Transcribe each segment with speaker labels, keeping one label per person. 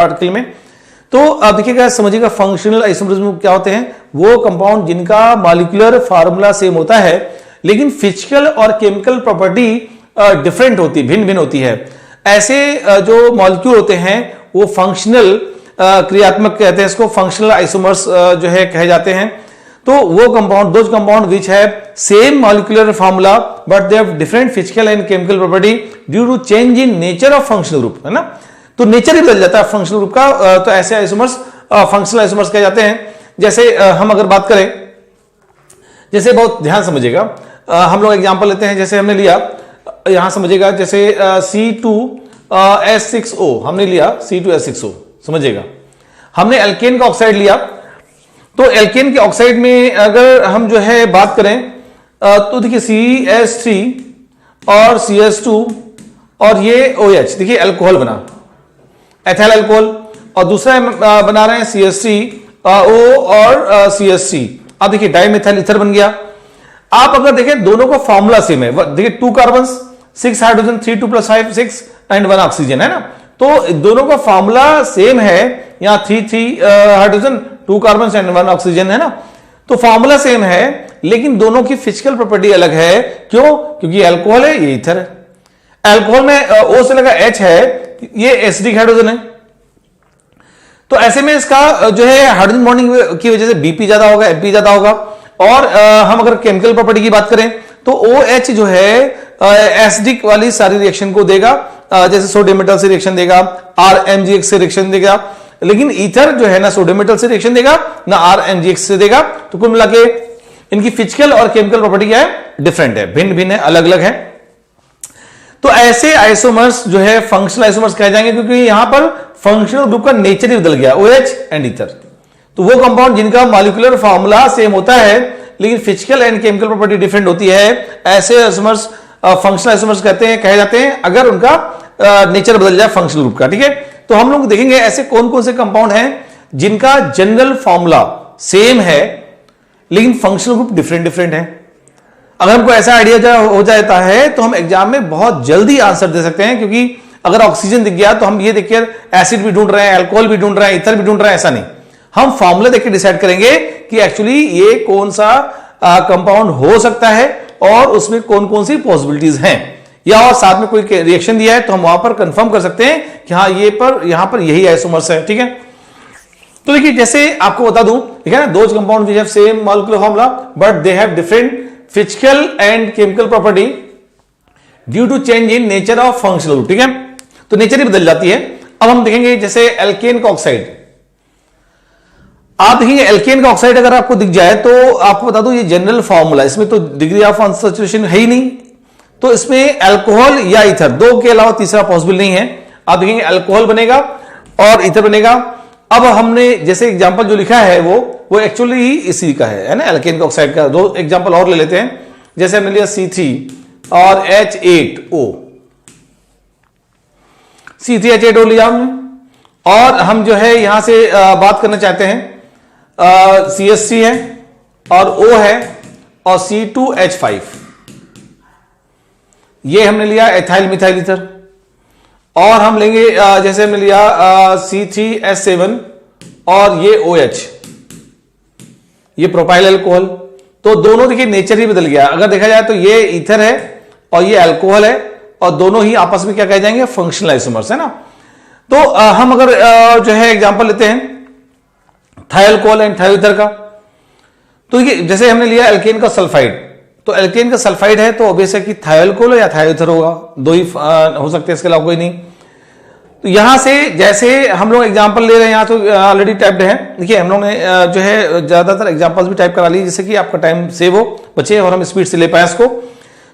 Speaker 1: Article में। तो अब देखिएगा, समझिएगा फंक्शनल आइसोमरिज्म क्या होते हैं। वो कंपाउंड जिनका मॉलिक्यूलर फार्मूला सेम होता है लेकिन फिजिकल और केमिकल प्रॉपर्टी डिफरेंट होती, भिन्न भिन्न होती है। ऐसे जो मॉलिक्यूल होते हैं वो फंक्शनल क्रियात्मक कहते हैं इसको, फंक्शनल आइसोमर्स जो है कहे जाते हैं। तो वो compound, those compound which have same molecular formula but they have different physical and chemical property due to change in nature of functional group, है ना। तो नेचर ही बदल जाता है फंक्शनल ग्रुप का। तो ऐसे आइसोमर्स फंक्शनल आइसोमर्स कहे जाते हैं। जैसे हम अगर बात करें, जैसे बहुत ध्यान समझिएगा, हम लोग एग्जांपल लेते हैं। जैसे हमने लिया, यहां समझिएगा, जैसे C2H6O हमने लिया, C2H6O समझिएगा। हमने एल्केन का ऑक्साइड लिया। तो एल्केन के ऑक्साइड में अगर हम जो है बात करें तो देखिए CH3 और CH2 और ये OH, देखिए अल्कोहल बना, एथाइल अल्कोहल। और दूसरा बना रहे हैं CH3O और CH3। अब देखिए डाइमेथाइल ईथर बन गया। आप अगर देखें दोनों का फॉर्मूला सेम है, देखिए 2 कार्बन 6 हाइड्रोजन 3 2 + 5 6 एंड 1 ऑक्सीजन, है ना। तो दोनों का फॉर्मूला सेम है, यहां 3 हाइड्रोजन 2 कार्बन एंड 1 ऑक्सीजन, है ना। तो फॉर्मूला सेम है लेकिन दोनों की फिजिकल प्रॉपर्टी अलग है। क्यों? क्योंकि अल्कोहल है, ये ईथर है। अल्कोहल में O से लगा H है, ये एसिडिक हाइड्रोजन है। तो ऐसे में इसका जो है हाइड्रोजन बॉन्डिंग की वजह से BP ज्यादा होगा, MP ज्यादा होगा। और हम अगर केमिकल प्रॉपर्टी की बात करें तो OH जो है एसिडिक वाली सारी रिएक्शन को देगा, जैसे सोडियम मेटल से रिएक्शन देगा, RMgX से रिएक्शन देगा। लेकिन ईथर जो है ना सोडियम मेटल से रिएक्शन देगा ना RMgX से देगा। तो कुल मिला के इनकी फिजिकल और केमिकल प्रॉपर्टी क्या है, डिफरेंट है, भिन्न भिन्न है, अलग अलग है। तो ऐसे आइसोमर्स जो है फंक्शनल आइसोमर्स कहे जाएंगे क्योंकि यहां पर फंक्शनल ग्रुप का नेचर ही बदल गया, OH एंड ईथर। तो वो कंपाउंड जिनका मॉलिक्यूलर फार्मूला सेम होता है लेकिन physical and chemical property different होती है, ऐसे आइसोमर्स फंक्शनल आइसोमर्स कहते हैं, कहे जाते हैं अगर उनका नेचर बदल जाए फंक्शनल ग्रुप का। ठीक है, तो हम लोग देखेंगे ऐसे कौन कौन से कंपाउंड हैं जिनका जनरल फार्मूला सेम है लेकिन फंक्शनल ग्रुप डिफरेंट डिफरेंट है। अगर हमको ऐसा आइडिया हो जाता है तो हम एग्जाम में बहुत जल्दी आंसर दे सकते हैं, क्योंकि अगर ऑक्सीजन दिख गया तो हम ये देखिए एसिड भी ढूंढ रहे हैं, अल्कोहल भी ढूंढ रहे हैं, ईथर भी ढूंढ रहे हैं, ऐसा नहीं। हम फॉर्मूला देख के डिसाइड करेंगे कि एक्चुअली ये कौन सा कंपाउंड हो सकता है और उसमें कौन कौन सी पॉसिबिलिटीज हैं, या और साथ में कोई रिएक्शन दिया है तो हम वहां पर कंफर्म कर सकते हैं कि हाँ ये पर यहां पर यही आइसोमर्स है। ठीक है, तो देखिए जैसे आपको बता दूं, ठीक है ना, those compound which have same molecular formula but they have different physical and chemical property due to change in nature of functional group. ठीक है, तो नेचर ही बदल जाती है। अब हम देखेंगे जैसे एल्केन का ऑक्साइड। आप देखेंगे एल्केन का ऑक्साइड अगर आपको दिख जाए तो आपको बता दूं ये जनरल फार्मूला, इसमें तो डिग्री ऑफ अनसैचुरेशन है ही नहीं, तो इसमें अल्कोहल या ईथर, दो के अलावा तीसरा पॉसिबल नहीं है। आप देखेंगे अल्कोहल बनेगा और ईथर बनेगा। अब हमने जैसे एग्जांपल जो लिखा है वो एक्चुअली ही इसी का है ना, एल्केन का ऑक्साइड का। दो एग्जांपल और ले लेते हैं, जैसे हमने लिया C3 और H8O, C3H8O लिया हमने। और हम जो है यहां से बात करना चाहते हैं CH3 है और O है और C2H5, ये हमने लिया एथाइल मिथाइल ईथर। और हम लेंगे जैसे हमने लिया C3H7 और ये OH, ये प्रोपाइल अल्कोहल। तो दोनों देखिए नेचर ही बदल गया। अगर देखा जाए तो ये ईथर है और ये अल्कोहल है और दोनों ही आपस में क्या कहे जाएंगे, फंक्शनल आइसोमर्स, है ना। तो हम अगर जो है एग्जांपल लेते हैं थायोल्कोहल एंड थायोईथर का, तो ये जैसे हमने लिया एल्केन का सल्फाइड, तो एल्केन का सल्फाइड है तो ऑब्वियस है कि थायोल्कोहल या थायोईथर होगा, दो ही हो सकते हैं, इसके अलावा कोई नहीं। तो यहां से जैसे हम लोग एग्जांपल ले रहे हैं, यहां तो ऑलरेडी टाइप्ड है। देखिए हम लोग ने जो है ज्यादातर एग्जांपल्स भी टाइप करा ली जिससे कि आपका टाइम सेव हो, बचे और हम स्पीड से ले पाए इसको।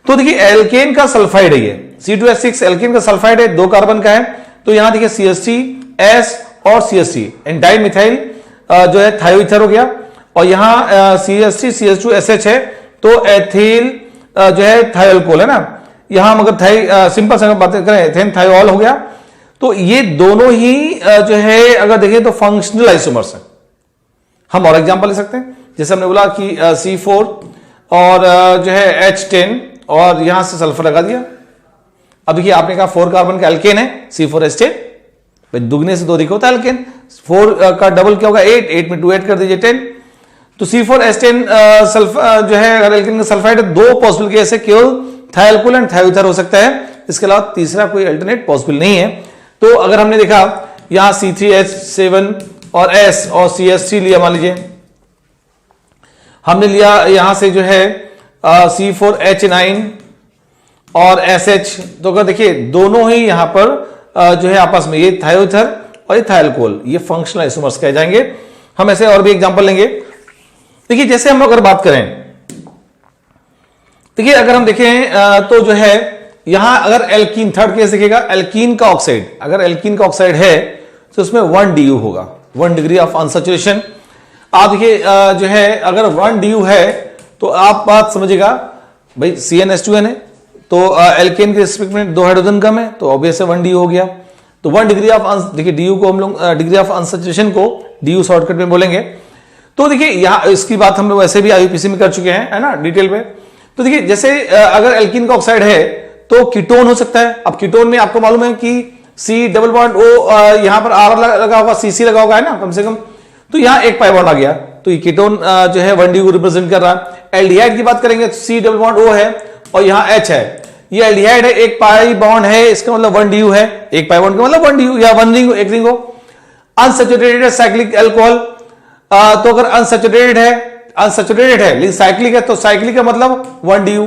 Speaker 1: तो देखिए एल्केन का सल्फाइड है ये C2H6, एल्केन का सल्फाइड है, 2 कार्बन का है। तो यहां देखिए CH3S और CH3 एंड डाइमिथाइल जो है थायोईथर हो गया। और यहां CH3 CH2SH है तो एथिल जो है थायोल्कोहल, है ना। यहां हम अगर सिंपल से बात करें एथेन थायोल हो गया। तो ये दोनों ही जो है अगर देखें तो फंक्शनल आइसोमर्स हैं। हम और एग्जांपल ले सकते हैं, जैसे हमने बोला कि C4 और जो है H10 और यहां से सल्फर लगा दिया। अब देखिए आपने कहा 4 कार्बन का एल्केन है C4H10, दुगने से 2 अधिक होता है एल्केन। 4 का डबल क्या होगा 8, 8 में 2 ऐड कर दीजिए 10। तो C4H10 जो है अगर एल्केन का सल्फाइड है, 2 पॉसिबल केस है, केवल थाइलकोल एंड थायोथर हो सकता है, इसके अलावा तीसरा कोई अल्टरनेट पॉसिबल नहीं है। तो अगर हमने देखा यहां C3H7 और S और CH3 लिया, मान लीजिए हमने लिया यहां से जो है C4H9 और SH, तो अगर देखिए दोनों ही यहां पर जो है आपस में, ये थायोथर और ये थाइलकोल, ये फंक्शनल आइसोमर्स कहे जाएंगे। हम ऐसे और भी एग्जांपल लेंगे। देखिए जैसे हम अगर बात करें, देखिए अगर हम देखें तो जो है यहां अगर एल्कीन, थर्ड केस देखिएगा, एल्कीन का ऑक्साइड, अगर एल्कीन का ऑक्साइड है तो उसमें 1 DU होगा, 1 डिग्री ऑफ अनसैचुरेशन। आप देखिए जो है अगर 1 DU है तो आप बात समझिएगा भाई CnH2n है, तो एल्केन के रिस्पेक्ट में 2 हाइड्रोजन कम है, तो ऑब्वियस है 1 DU हो गया। तो 1 डिग्री ऑफ, देखिए DU को हम लोग डिग्री ऑफ अनसैचुरेशन को DU शॉर्टकट में बोलेंगे। तो देखिए यहां इसकी बात हम लोग वैसे भी IUPAC में कर चुके हैं, है ना, डिटेल में। तो देखिए जैसे अगर एल्कीन का ऑक्साइड है तो कीटोन हो सकता है। अब कीटोन में आपको मालूम है कि C डबल बॉन्ड O, यहां पर R लगा होगा, CC लगा होगा, है ना, कम से कम। तो यहां एक पाई बॉन्ड आ गया, तो ये कीटोन जो है 1 DU रिप्रेजेंट कर रहा है। एल्डिहाइड की बात करेंगे तो C डबल बॉन्ड O है और यहां H है, ये एल्डिहाइड है, एक पाई बॉन्ड है, इसका मतलब 1 DU है, एक पाई बॉन्ड का मतलब 1 DU या 1 रिंग, एक रिंग हो। अनसैचुरेटेड साइक्लिक एल्कोहल, तो अगर अनसैचुरेटेड है लेकिन साइक्लिक है, तो साइक्लिक का मतलब 1 DU,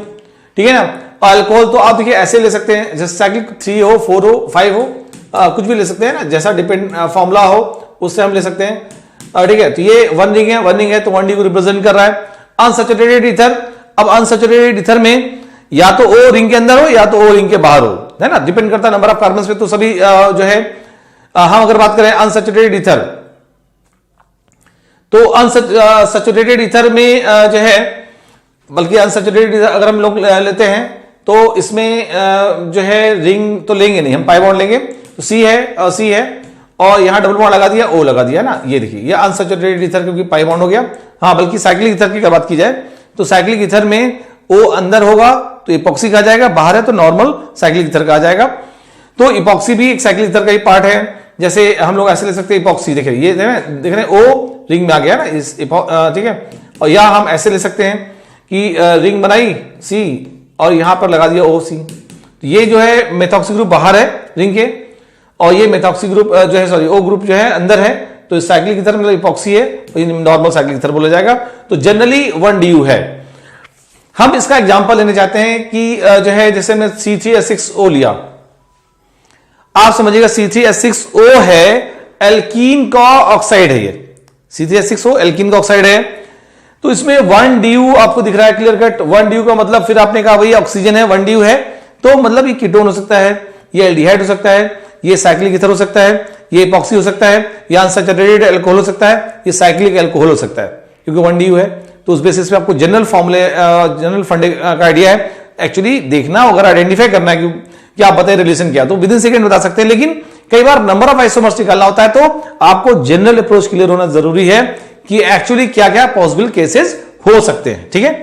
Speaker 1: ठीक है ना। अल्कोहल तो आप देखिए ऐसे ले सकते हैं, जैसे साइक्लिक 3 हो, 4 हो, 5 हो, कुछ भी ले सकते हैं ना, जैसा डिपेंड फॉर्मूला हो उससे हम ले सकते हैं, ठीक है। तो ये 1 रिंग है, 1 रिंग है तो 1 DU रिप्रेजेंट कर रहा है। अनसैचुरेटेड ईथर, अब अनसैचुरेटेड ईथर में या तो O रिंग के अंदर हो या तो O रिंग के बाहर हो, है ना, डिपेंड करता है नंबर ऑफ कार्बन पे। तो सभी जो है हम अगर बात करें अनसैचुरेटेड ईथर, तो अनसैचुरेटेड ईथर में जो है, बल्कि अनसैचुरेटेड ईथर अगर हम लोग लेते हैं तो इसमें जो है रिंग तो लेंगे नहीं, हम पाई बॉन्ड लेंगे। तो C है और यहां डबल बॉन्ड लगा दिया, O लगा दिया ना, ये देखिए ये अनसैचुरेटेड ईथर क्योंकि पाई बॉन्ड हो गया। हाँ, बल्कि साइक्लिक ईथर की बात की जाए तो साइक्लिक ईथर में O अंदर होगा तो इपॉक्सी का जाएगा, बाहर है तो नॉर्मल साइक्लिक ईथर का आ जाएगा। तो इपॉक्सी भी एक साइक्लिक ईथर का ही पार्ट है। जैसे हम लोग ऐसे ले सकते हैं इपॉक्सी, देखिए ये देख रहे हैं O रिंग में आ गया ना इस, ठीक है। और या हम ऐसे ले सकते हैं कि रिंग बनाई C और यहां पर लगा दिया OC, तो ये जो है मेथॉक्सी ग्रुप बाहर है रिंग के, और ये मेथॉक्सी ग्रुप जो है, सॉरी O ग्रुप जो है अंदर है। तो इस साइक्लिक ईथर मतलब इपॉक्सी है, तो नॉर्मल साइक्लिक ईथर बोला जाएगा। तो जनरली 1 DU है। हम इसका एग्जांपल लेने चाहते हैं कि जो है जैसे मैं C3H6O लिया, आप समझिएगा C3H6O है एल्कीन का ऑक्साइड है, ये C3H6O एल्कीन का ऑक्साइड है। तो इसमें 1 DU आपको दिख रहा है क्लियर कट, 1 DU का मतलब, फिर आपने कहा भाई ऑक्सीजन है, 1 DU है, तो मतलब ये कीटोन हो सकता है, ये एल्डिहाइड हो सकता है, ये साइक्लिक ईथर हो सकता है, ये इपॉक्सी हो सकता है, या अनसैचुरेटेड अल्कोहल हो सकता है, ये साइक्लिक अल्कोहल हो सकता है, क्योंकि 1 DU है। तो उस बेसिस पे आपको जनरल फॉर्मूले, जनरल फंडे का आइडिया है। एक्चुअली देखना अगर आइडेंटिफाई करना है कि आप बताए रिलेशन क्या, तो विद इन सेकंड बता सकते हैं, लेकिन कई बार नंबर ऑफ आइसोमर्स निकालना होता है, तो आपको जनरल अप्रोच क्लियर होना जरूरी है कि एक्चुअली क्या क्या पॉसिबल केसेस हो सकते हैं, ठीक है।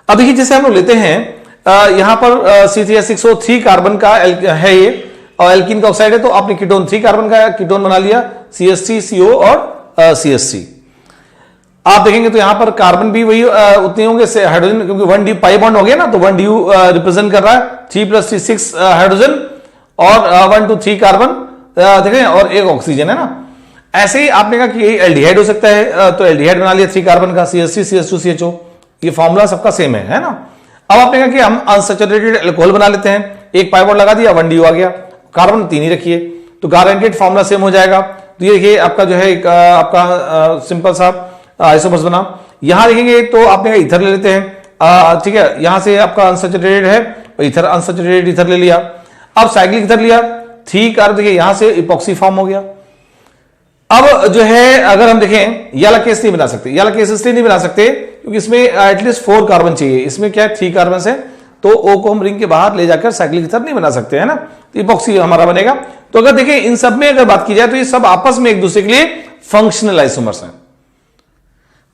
Speaker 1: अब देखिए जैसे हम लोग लेते हैं यहां पर C3H6O 3 कार्बन का है ये, और एल्कीन का ऑक्साइड है, तो आपने कीटोन 3 कार्बन का कीटोन बना लिया, CH3CO और CH3। आप देखेंगे तो यहां पर कार्बन भी वही उतने होंगे से हाइड्रोजन, क्योंकि 1 DU पाई बॉन्ड हो गया ना, तो 1 DU रिप्रेजेंट कर रहा है, 3 + 3 6 हाइड्रोजन और 1 2 3 कार्बन देखें और एक ऑक्सीजन है ना। ऐसे ही आपने कहा कि एल्डिहाइड हो सकता है, तो एल्डिहाइड बना लिया 3 कार्बन का, CH3 CH2 CHO, ये फॉर्मूला सबका सेम है ना। अब आपने कहा कि हम अनसैचुरेटेड अल्कोहल बना लेते हैं, एक पाई बॉन्ड लगा दिया, 1 DU आ गया, कार्बन 3 ही रखिए, तो गारंटेड फॉर्मूला सेम हो जाएगा। तो ये आपका जो है आपका सिंपल सा आइसोमर्स बना। यहां देखेंगे तो आपने ईथर ले लेते हैं, ठीक है, यहां से आपका अनसैचुरेटेड है, ईथर अनसैचुरेटेड ईथर ले लिया। अब साइक्लिक ईथर लिया, 3 कार्बन, देखिए यहां से इपॉक्सी फॉर्म हो गया। अब जो है अगर हम देखें ये वाला केस नहीं बना सकते, ये वाला केस इसलिए नहीं बना सकते क्योंकि इसमें एटलीस्ट 4 कार्बन चाहिए, इसमें क्या है 3 कार्बन है, तो O को हम रिंग के बाहर ले जाकर साइक्लिक ईथर नहीं बना सकते, है ना, तो इपॉक्सी हमारा बनेगा। तो अगर देखें इन सब में अगर बात की जाए तो ये सब आपस में एक दूसरे के लिए फंक्शनल आइसोमर्स हैं।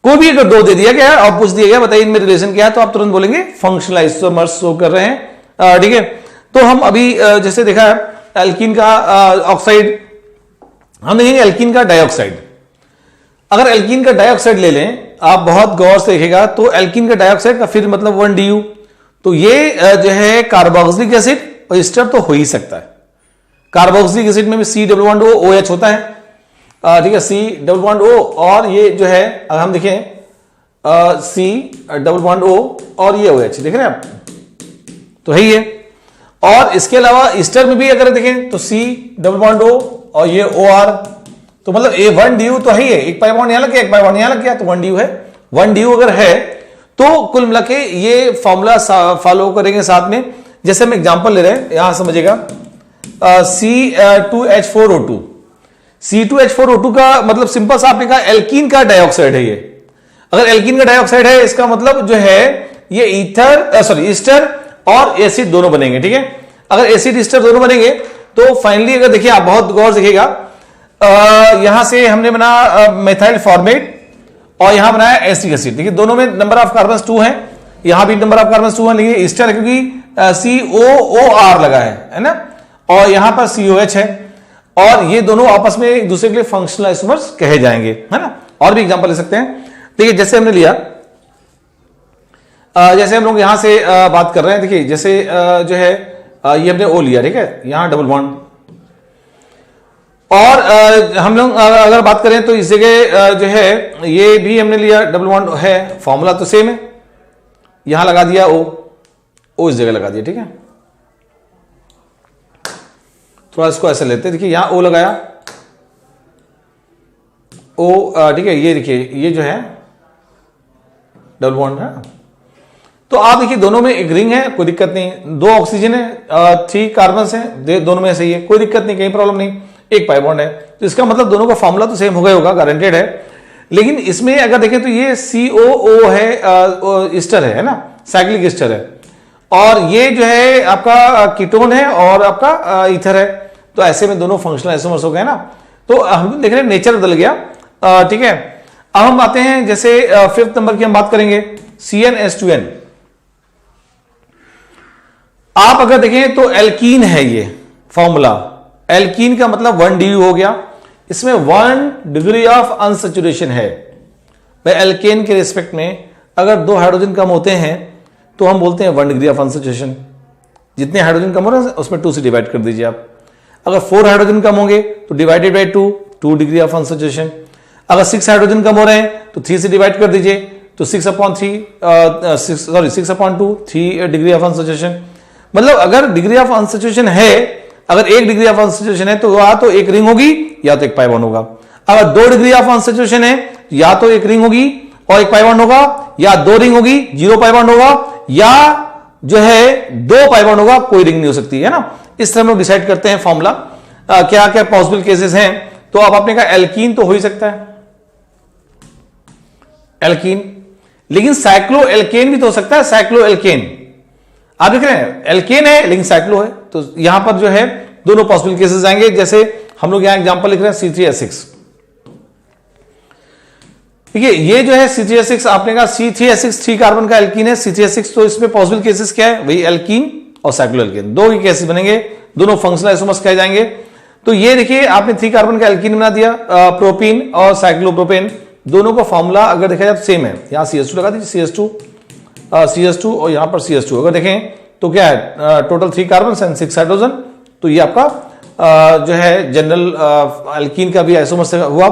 Speaker 1: कोई भी अगर 2 दे दिया गया और पूछ दिया गया बताइए इनमें रिलेशन क्या है, तो आप तुरंत बोलेंगे फंक्शनल आइसोमर्स शो कर रहे हैं, ठीक है। तो हम अभी जैसे देखा है एल्कीन का ऑक्साइड, हम देखेंगे एल्कीन का डाइऑक्साइड। अगर एल्कीन का डाइऑक्साइड ले लें, आप बहुत गौर से देखेगा तो एल्कीन का डाइऑक्साइड का फिर मतलब 1 Du, तो ये जो है कार्बोक्सिलिक एसिड और एस्टर तो हो ही सकता है। कार्बोक्सिलिक एसिड में भी C double bond O OH होता है, ठीक है, C डबल बॉन्ड O, और ये जो है अगर हम देखें C डबल बॉन्ड O और ये OH, देख रहे हैं आप, तो है ये। और इसके अलावा ईस्टर में भी अगर देखें तो C डबल बॉन्ड O और ये OR, तो मतलब ये 1 Du तो है ही है, एक पाई बॉन्ड यहां लग गया, एक पाई बॉन्ड यहां लग गया, तो 1 Du है। 1 Du अगर है तो कुल मिला के ये फॉर्मूला फॉलो करेंगे साथ में। जैसे हम एग्जांपल ले रहे हैं, यहां समझिएगा C2H4O2, C2H4O2 का मतलब सिंपल सा आपने कहा एल्कीन का डाइऑक्साइड है ये। अगर एल्कीन का डाइऑक्साइड है, इसका मतलब जो है ये ईस्टर और एसिड दोनों बनेंगे, ठीक है। अगर एसिड ईस्टर दोनों बनेंगे तो फाइनली अगर देखिए आप बहुत गौर से देखिएगा, यहां से हमने बना मेथाइल फॉर्मेट और यहां बनाया एसिटिक एसिड। देखिए दोनों में नंबर ऑफ कार्बन 2 है, यहां भी नंबर ऑफ कार्बन 2 है, लेकिन ईस्टर है क्योंकि COOR लगा है ना, और यहां पर COH है, और ये दोनों आपस में एक दूसरे के लिए फंक्शनल आइसोमर्स कहे जाएंगे, है ना। और भी एग्जांपल ले सकते हैं। देखिए जैसे हमने लिया, जैसे हम लोग यहां से बात कर रहे हैं, देखिए जैसे जो है ये हमने O लिया, ठीक है, यहां डबल बॉन्ड, और हम लोग अगर बात करें तो इस जगह जो है ये भी हमने लिया डबल बॉन्ड है, फॉर्मूला तो सेम है, यहां लगा दिया O इस जगह लगा दिया, ठीक है। थोड़ा इसको ऐसे लेते हैं, देखिए यहां O लगाया, O, ठीक है, ये देखिए ये जो है डबल बॉन्ड है, तो आप देखिए दोनों में एक रिंग है, कोई दिक्कत नहीं, 2 ऑक्सीजन है, 3 कार्बन है, दोनों में सही है, कोई दिक्कत नहीं, कहीं प्रॉब्लम नहीं, एक पाई बॉन्ड है, तो इसका मतलब दोनों का फॉर्मूला तो सेम हो गया होगा, गारंटेड है। लेकिन इसमें अगर देखें तो ये COO है, ईस्टर है ना, साइक्लिक ईस्टर है, और ये जो है आपका कीटोन है और आपका ईथर है, तो ऐसे में दोनों फंक्शनल आइसोमर्स हो गए ना, तो हम देख रहे हैं नेचर बदल गया, ठीक है। अब हम आते हैं जैसे 5th नंबर की हम बात करेंगे, CnH2n। आप अगर देखें तो एल्कीन है ये फॉर्मूला, एल्कीन का मतलब 1 Du हो गया, इसमें 1 डिग्री ऑफ अनसैचुरेशन है। भाई एल्केन के रिस्पेक्ट में अगर 2 हाइड्रोजन कम होते हैं तो हम बोलते हैं 1 डिग्री ऑफ अनसैचुरेशन। जितने हाइड्रोजन कम हो रहे हैं उसमें 2 से डिवाइड कर दीजिए आप। अगर 4 हाइड्रोजन कम होंगे तो divided by 2 degree of unsaturation. अगर 6 हाइड्रोजन कम हो रहे हैं तो 3 से डिवाइड कर दीजिए, तो 6/2 3 डिग्री ऑफ अनसैचुरेशन। मतलब अगर डिग्री ऑफ अनसैचुरेशन है, अगर 1 डिग्री ऑफ अनसैचुरेशन है तो या तो एक रिंग होगी या तो एक पाई बॉन्ड होगा। अगर 2 डिग्री ऑफ अनसैचुरेशन है या तो एक रिंग होगी और एक पाई बॉन्ड होगा, या 2 रिंग होगी 0 पाई बॉन्ड होगा, या जो है 2 पाई बॉन्ड होगा, कोई रिंग नहीं हो सकती है ना। इस तरह हम लोग डिसाइड करते हैं फॉर्मूला, क्या क्या पॉसिबल केसेस हैं। तो अब आपने कहा एल्कीन तो हो ही सकता है, एल्कीन, लेकिन साइक्लो एल्केन भी तो हो सकता है, साइक्लो एल्केन। आप देख रहे हैं एल्केन है लेकिन साइक्लो है, तो यहां पर जो है दोनों पॉसिबल केसेस आएंगे। जैसे हम लोग यहां एग्जांपल लिख रहे हैं C3H6। देखिए ये जो है C3H6, आपने कहा C3H6 3 कार्बन का एल्कीन है C3H6, तो इसमें पॉसिबल केसेस क्या है, वही एल्कीन और साइक्लो एल्केन, दो ही केसेस बनेंगे, दोनों फंक्शनल आइसोमर्स कहे जाएंगे। तो ये देखिए आपने 3 कार्बन का एल्कीन बना दिया, प्रोपीन और साइक्लोप्रोपेन, दोनों का फॉर्मूला अगर देखा जाए तो सेम है। यहां CH2 लगा दीजिए, CH2 और यहां पर CH2। अगर देखें तो क्या है, टोटल 3 कार्बन एंड 6 हाइड्रोजन, तो ये आपका जो है जनरल एल्कीन का भी आइसोमर्स हुआ।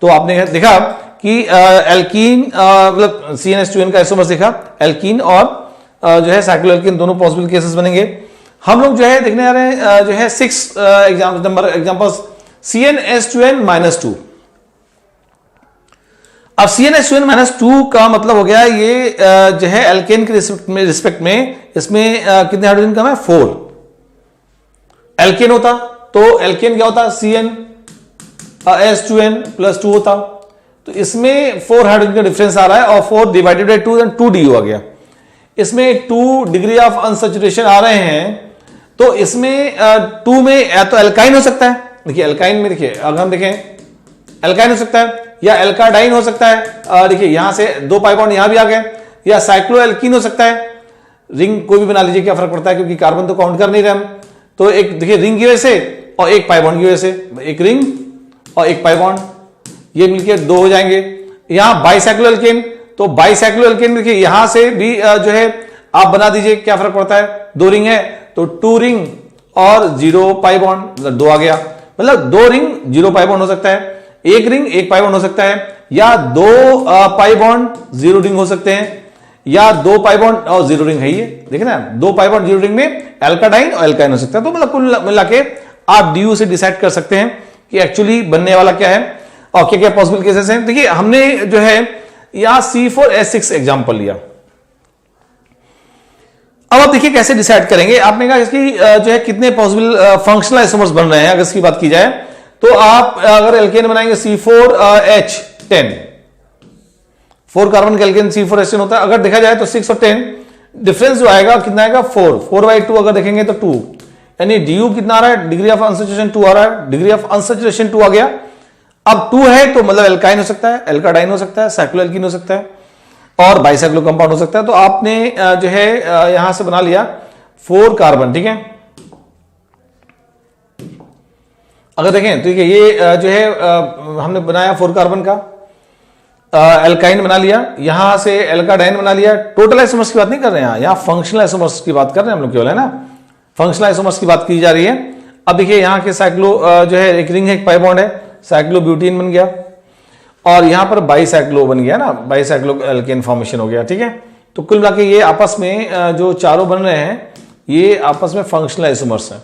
Speaker 1: तो आपने देखा कि एल्कीन मतलब CnH2n का आइसोमर्स देखा, एल्कीन और जो है साइक्लो एल्कीन दोनों पॉसिबल केसेस बनेंगे। हम लोग जो है देखने आ रहे हैं जो है 6 एग्जांपल्स CnH2n-2। अब CnH2n-2 का मतलब हो गया ये जो है एल्केन के रिस्पेक्ट में इसमें कितने हाइड्रोजन कम है, 4। एल्केन होता तो एल्केन क्या होता, CnH2n+2 होता, तो इसमें 4 हाइड्रोजन का डिफरेंस आ रहा है और 4 डिवाइडेड बाई 2 DU आ गया। इसमें 2 डिग्री ऑफ अनसैचुरेशन आ रहे हैं, तो इसमें 2 में या तो एल्काइन हो सकता है, देखिए एल्काइन में देखिए अगर हम देखें एल्काइन हो सकता है या एल्काडाइन हो सकता है, देखिए यहां से 2 पाई बॉन्ड यहां भी आ गए, या साइक्लो एल्कीन हो सकता है, रिंग कोई भी बना लीजिए क्या फर्क पड़ता है, क्योंकि कार्बन तो काउंट कर नहीं रहे हम। तो एक देखिए रिंग की वजह से और एक पाई बॉन्ड की वजह से, एक रिंग और एक पाई बॉन्ड, ये मिलके 2 हो जाएंगे। यहां बाइसाइक्लो एल्केन, तो बाइसाइक्लो एल्केन देखिए यहां से भी जो है आप बना दीजिए, क्या फर्क पड़ता है, 2 रिंग है तो 2 रिंग और 0 पाई बॉन्ड, मतलब 2 आ गया, मतलब 2 रिंग 0 पाई बॉन्ड हो सकता है, 1 रिंग 1 पाई बॉन्ड हो सकता है, या 2 पाई बॉन्ड 0 रिंग हो सकते हैं, या 2 पाई बॉन्ड और 0 रिंग है, ये देखिए ना 2 पाई बॉन्ड 0 रिंग में एल्काडाइन और एल्काइन हो सकता है। तो मतलब कुल मिला के आप डी से डिसाइड कर सकते हैं कि एक्चुअली बनने वाला क्या है और क्या क्या पॉसिबल केसेस हैं। देखिए हमने जो है यहां C4H6 एग्जांपल लिया। अब आप देखिए कैसे डिसाइड करेंगे। आपने कहा इसकी जो है कितने पॉसिबल फंक्शनल आइसोमर्स बन रहे हैं, अगर इसकी बात की जाए तो आप अगर एल्केन बनाएंगे C4H10, 4 कार्बन का एल्केन C4H10 होता है। अगर देखा जाए तो 6 और 10 डिफरेंस जो आएगा कितना आएगा 4/2 अगर देखेंगे तो 2, यानी डी कितना आ रहा है, डिग्री ऑफ अनसैचुरेशन 2 आ रहा है, डिग्री ऑफ अनसैचुरेशन 2 आ गया। अब 2 है तो मतलब एल्काइन हो सकता है, एल्काडाइन हो सकता है, साइक्लोएल्कीन हो सकता है और बाइसाइक्लो कंपाउंड हो सकता है। तो आपने जो है यहां से बना लिया 4 कार्बन, ठीक है। अगर देखें तो ये जो है हमने बनाया 4 कार्बन का एल्काइन बना लिया, यहां से एल्काडाइन बना लिया। टोटल आइसोमर्स की बात नहीं कर रहे हैं, यहां फंक्शनल आइसोमर्स की बात कर रहे हैं हम लोग केवल, है ना, फंक्शनल आइसोमर्स की बात की जा रही है। अब देखिए यहां के साइक्लो जो है एक रिंग है, एक पाई बॉन्ड है, साइक्लोब्यूटीन बन गया और यहां पर बाइसाइक्लो बन गया ना, बाइसाइक्लो एल्केन फॉर्मेशन हो गया, ठीक है। तो कुल मिला के ये आपस में जो चारों बन रहे हैं ये आपस में फंक्शनल आइसोमर्स हैं।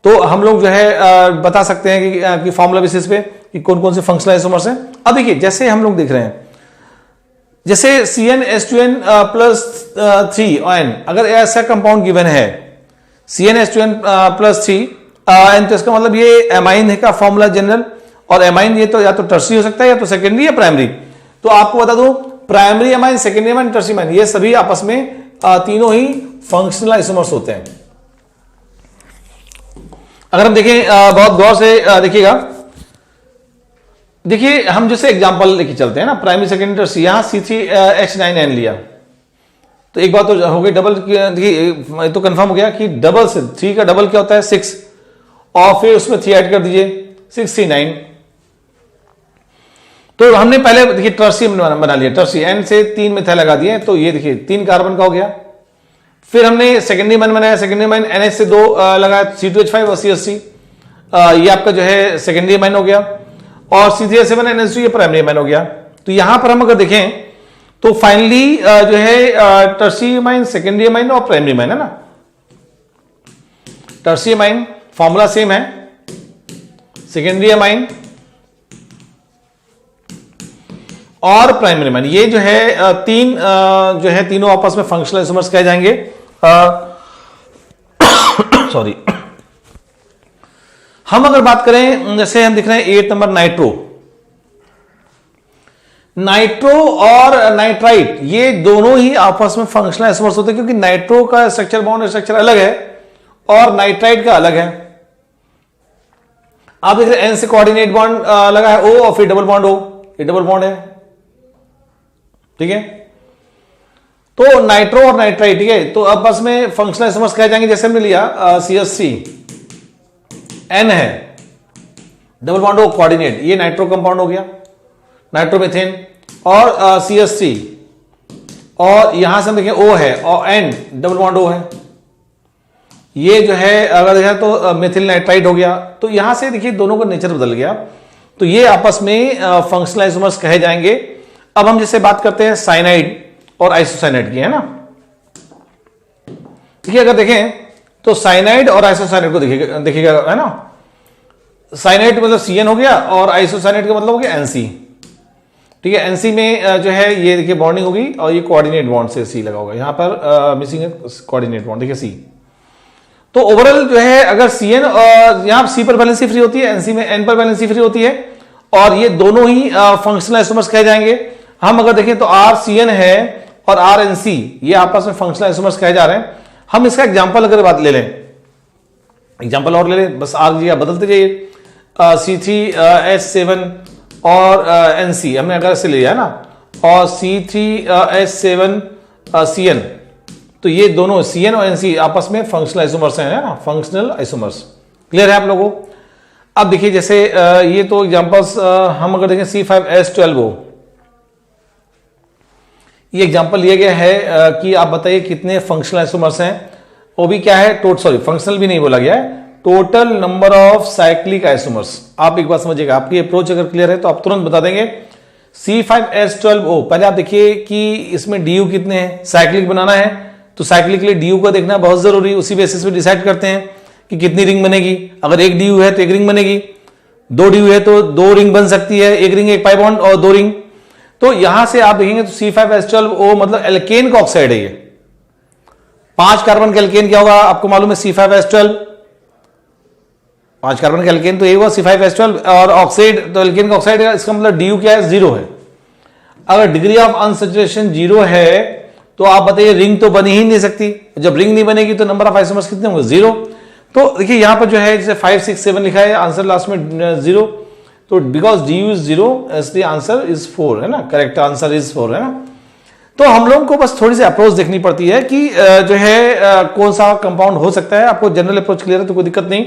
Speaker 1: तो हम लोग जो है बता सकते हैं कि फॉर्मूला बेसिस पे कि कौन कौन से फंक्शनल आइसोमर्स हैं। अब देखिए जैसे हम लोग देख रहे हैं, जैसे CnH2n + 3n, अगर ऐसा कंपाउंड गिवन है CnH2n + 3n, तो इसका मतलब ये एमाइन का फॉर्मूला जनरल, और एमाइन ये तो या तो टर्सरी हो सकता है या तो सेकेंडरी या प्राइमरी। तो आपको बता दूं primary amine, secondary amine, tertiary amine, ये सभी आपस में तीनों ही फंक्शनल आइसोमर्स होते हैं। अगर हम देखें बहुत गौर से देखिएगा, देखिए हम जैसे एग्जांपल लेके चलते हैं ना, प्राइमरी सेकेंडरी टर्सरी, यहां C3H9n लिया तो एक बात तो हो गई डबल, देखिए तो कंफर्म हो गया कि डबल से 3 का डबल क्या होता है 6, और फिर उसमें 3 ऐड कर दीजिए 6 3 9। तो हमने पहले देखिए टर्सी बना लिया, टर्सी N से 3 मिथाइल लगा दिए, तो ये देखिए 3 कार्बन का हो गया। फिर हमने सेकेंडरी एमाइन बनाया, सेकेंडरी एमाइन NH से 2 लगाया, C2H5 और CH3, ये आपका जो है सेकेंडरी एमाइन हो गया, और C3H7 NH2 ये प्राइमरी एमाइन हो गया। तो यहां पर हम अगर देखें तो फाइनली जो है टर्सी एमाइन, सेकेंडरी एमाइन और प्राइमरी एमाइन, है ना। टर्सी एमाइन फॉर्मूला सेम है, सेकेंडरी एमाइन और प्राइमरी एमाइन, ये जो है जो है तीनों आपस में फंक्शनल आइसोमर्स कहे जाएंगे। सॉरी, हम अगर बात करें जैसे हम दिख रहे हैं 8 नंबर नाइट्रो और नाइट्राइट, ये दोनों ही आपस में फंक्शनल आइसोमर्स होते हैं, क्योंकि नाइट्रो का स्ट्रक्चर बॉन्ड स्ट्रक्चर अलग है और नाइट्राइट का अलग है। आप देख रहे हैं N से कोऑर्डिनेट बॉन्ड लगा है O, और फिर डबल बॉन्ड O, ये डबल बॉन्ड है, ठीक है। तो नाइट्रो और नाइट्राइट, ठीक है, तो आपस में फंक्शनल आइसोमर्स कहे जाएंगे। जैसे हमने लिया CH3 N है, डबल बॉन्ड O कोऑर्डिनेट, ये नाइट्रो कंपाउंड हो गया, नाइट्रोमीथेन, और CH3, और यहां से हम देखें O है और N डबल बॉन्ड O है, ये जो है अगर देखा तो मेथिल नाइट्राइट हो गया। तो यहां से देखिए दोनों का नेचर बदल गया, तो ये आपस में फंक्शनल आइसोमर्स कहे जाएंगे। अब हम जैसे बात करते हैं साइनाइड और आइसोसाइनाइड की, है ना। देखिए अगर देखें तो साइनाइड और आइसोसाइनाइड को देखिएगा, है ना। साइनाइड मतलब CN हो गया और आइसोसाइनाइड का मतलब हो गया NC, ठीक है। NC में जो है ये देखिए बॉन्डिंग होगी और ये कोऑर्डिनेट बॉन्ड से C लगा होगा, यहां पर मिसिंग है कोऑर्डिनेट बॉन्ड, देखिए C। तो ओवरऑल जो है अगर CN यहां C पर वैलेंसी फ्री होती है, NC में N पर वैलेंसी फ्री होती है, और ये दोनों ही फंक्शनल आइसोमर्स कहे जाएंगे। हम अगर देखें तो RCN है और RNC, ये आपस में फंक्शनल आइसोमर्स कहे जा रहे हैं। हम इसका एग्जांपल अगर बात ले लें, एग्जांपल और ले लें, बस R जी बदलते जाइए, C3H7 और NC हमने अगर से लिया है ना, और C3H7 CN, तो तो ये दोनों CN और NC आपस में फंक्शनल आइसोमर्स हैं, है ना, फंक्शनल आइसोमर्स। क्लियर है आप लोगों को? अब देखिए जैसे ये तो एग्जांपल्स हम अगर देखें C5H12O, ये एग्जांपल लिया गया है कि आप बताइए कितने फंक्शनल आइसोमर्स हैं। वो भी क्या है, फंक्शनल भी नहीं बोला गया है, total number of cyclic isomers. आप एक बात समझिएगा, आपकी अप्रोच अगर क्लियर है तो आप तुरंत बता देंगे। C5H12O, पहले आप देखिए कि इसमें DU कितने हैं, साइक्लिक बनाना है तो साइक्लिक के लिए DU को देखना बहुत जरूरी, उसी बेसिस पे डिसाइड करते हैं कि कितनी रिंग बनेगी। अगर एक DU है तो एक रिंग बनेगी, 2 DU है तो 2 रिंग बन सकती है, एक रिंग एक पाई बॉन्ड और 2 रिंग। तो यहां से आप देखेंगे तो C5H12O मतलब एल्केन का ऑक्साइड है ये। 5 कार्बन का एल्केन क्या होगा आपको मालूम है, C5H12। 5 कार्बन का एल्केन तो ये हुआ C5H12, और ऑक्साइड तो एल्केन का ऑक्साइड है, इसका मतलब DU क्या है, 0 है। अगर डिग्री ऑफ अनसैचुरेशन 0 है तो आप बताइए रिंग तो बनी ही नहीं सकती। जब रिंग नहीं बनेगी तो नंबर ऑफ आइसोमर्स कितने होंगे, 0। तो देखिए यहां पर जो है जैसे 5 6 7 लिखा है, आंसर लास्ट में 0, तो बिकॉज DU इज 0 इसलिए आंसर इज 4, है ना, करेक्ट आंसर इज 4, है ना। तो हम लोगों को बस थोड़ी सी अप्रोच देखनी पड़ती है कि जो है कौन सा कंपाउंड हो सकता है। आपको जनरल अप्रोच क्लियर है तो कोई दिक्कत नहीं।